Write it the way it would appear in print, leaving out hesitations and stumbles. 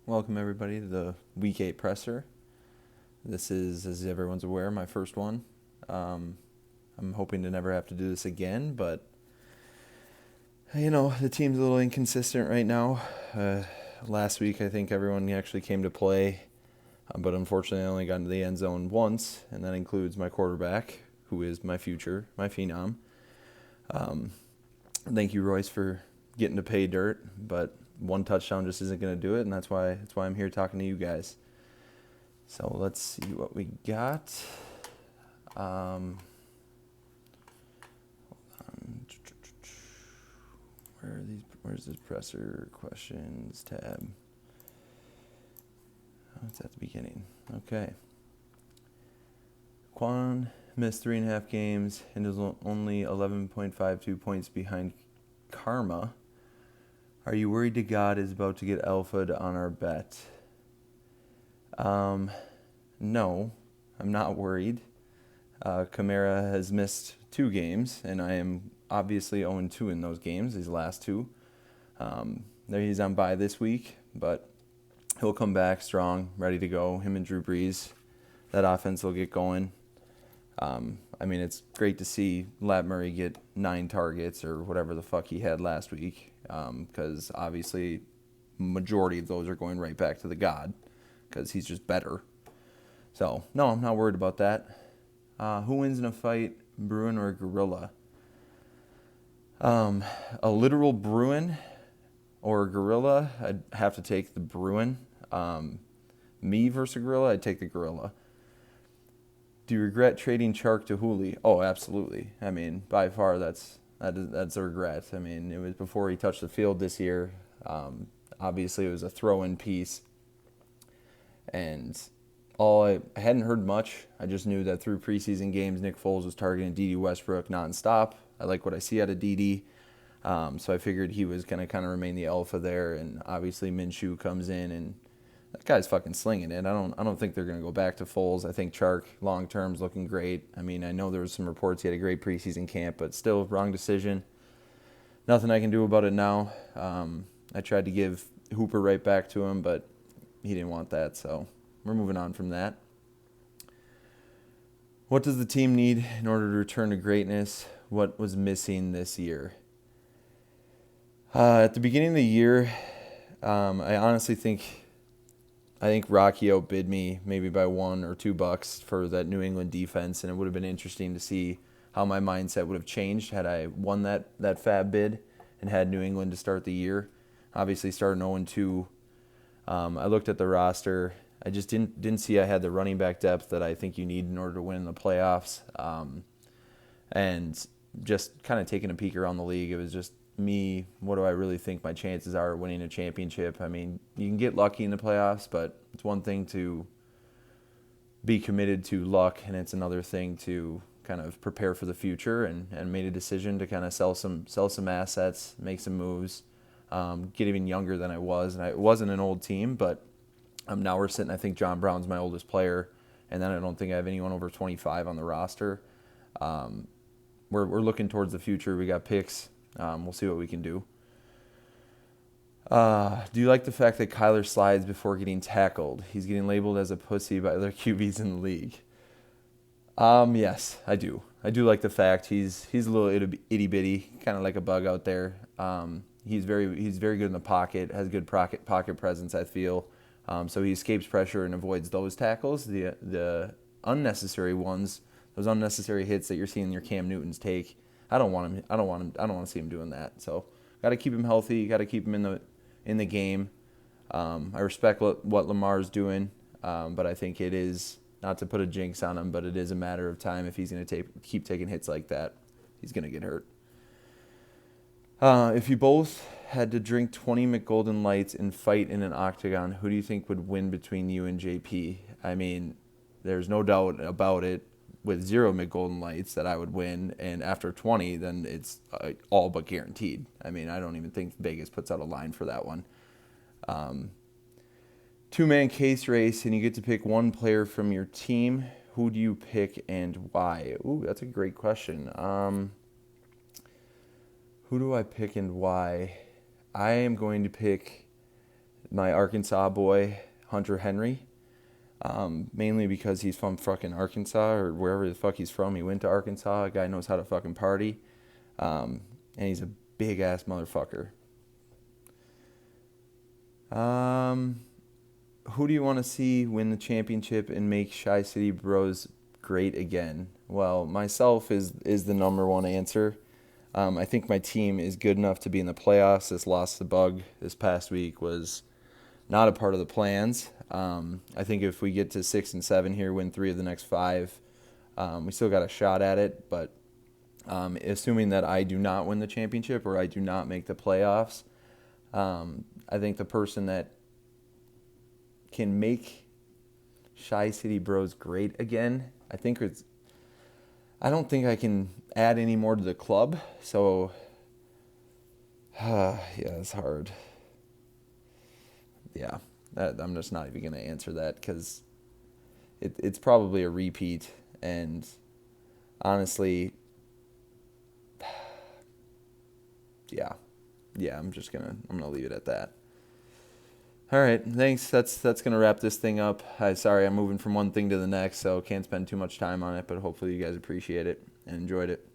Welcome everybody to the Week 8 presser. This is, as everyone's aware, my first one. I'm hoping to never have to do this again, but the team's a little inconsistent right now. Last week, I think everyone actually came to play, but unfortunately, I only got into the end zone once, and that includes my quarterback, who is my future, my phenom. Thank you, Royce, for getting to pay dirt, but one touchdown just isn't going to do it, and that's why I'm here talking to you guys. So let's see what we got. Hold on. Where are these? Where's this presser questions tab? Oh, it's at the beginning. Okay. Quan missed 3.5 games and is only 11.52 points behind Karma. Are you worried to God is about to get alphaed on our bet? No, I'm not worried. Kamara has missed 2 games, and I am obviously 0-2 in those games, these last 2. He's on bye this week, but he'll come back strong, ready to go. Him and Drew Brees, that offense will get going. It's great to see Lat Murray get 9 targets or whatever the fuck he had last week, because obviously majority of those are going right back to the God, because he's just better. So, no, I'm not worried about that. Who wins in a fight, Bruin or Gorilla? A literal Bruin or a Gorilla, I'd have to take the Bruin. Me versus a Gorilla, I'd take the Gorilla. Do you regret trading Chark to Hooley? Oh, absolutely. By far, that's a regret. It was before he touched the field this year. Obviously, it was a throw-in piece. And I hadn't heard much. I just knew that through preseason games, Nick Foles was targeting Dede Westbrook nonstop. I like what I see out of Dede. So I figured he was going to kind of remain the alpha there. And obviously Minshew comes in, and that guy's fucking slinging it. I don't think they're going to go back to Foles. I think Chark long term's looking great. I know there was some reports he had a great preseason camp, but still wrong decision. Nothing I can do about it now. I tried to give Hooper right back to him, but he didn't want that, so we're moving on from that. What does the team need in order to return to greatness? What was missing this year? At the beginning of the year, I honestly think Rocky outbid me maybe by $1 or $2 for that New England defense, and it would have been interesting to see how my mindset would have changed had I won that fab bid and had New England to start the year. Obviously, starting 0-2. I looked at the roster. I just didn't see I had the running back depth that I think you need in order to win in the playoffs. And just kind of taking a peek around the league, it was just me, what do I really think my chances are of winning a championship? You can get lucky in the playoffs, but it's one thing to be committed to luck, and it's another thing to kind of prepare for the future, and made a decision to kind of sell some assets, make some moves, get even younger than I was. And it wasn't an old team, but now we're sitting, I think John Brown's my oldest player, and then I don't think I have anyone over 25 on the roster. We're looking towards the future. We got picks. We'll see what we can do. Do you like the fact that Kyler slides before getting tackled? He's getting labeled as a pussy by other QBs in the league. Yes, I do. I do like the fact he's a little itty bitty, kind of like a bug out there. He's very good in the pocket, has good pocket presence, I feel. So he escapes pressure and avoids those tackles, the unnecessary ones, those unnecessary hits that you're seeing your Cam Newtons take. I don't want to see him doing that. So got to keep him healthy. Got to keep him in the game. I respect what Lamar's doing, but I think it is, not to put a jinx on him, but it is a matter of time. If he's going to keep taking hits like that, he's going to get hurt. If you both had to drink 20 McGolden Lights and fight in an octagon, who do you think would win between you and JP? There's no doubt about it, with 0 McGolden Lights, that I would win. And after 20, then it's all but guaranteed. I don't even think Vegas puts out a line for that one. 2-man case race, and you get to pick one player from your team. Who do you pick and why? Ooh, that's a great question. Who do I pick and why? I am going to pick my Arkansas boy, Hunter Henry. Mainly because he's from fucking Arkansas or wherever the fuck he's from. He went to Arkansas. A guy knows how to fucking party. And he's a big ass motherfucker. Who do you want to see win the championship and make Chi-City Bros great again? Well, myself is the number one answer. I think my team is good enough to be in the playoffs. This loss to Bug this past week was not a part of the plans. I think if we get to 6 and 7 here, win 3 of the next 5, we still got a shot at it. But assuming that I do not win the championship or I do not make the playoffs, I think the person that can make Chi-City Bros great again, I don't think I can add any more to the club. So, yeah, it's hard. Yeah, I'm just not even going to answer that because it's probably a repeat. And honestly, yeah, I'm gonna leave it at that. All right, thanks. That's gonna wrap this thing up. Sorry, I'm moving from one thing to the next, so can't spend too much time on it. But hopefully you guys appreciate it and enjoyed it.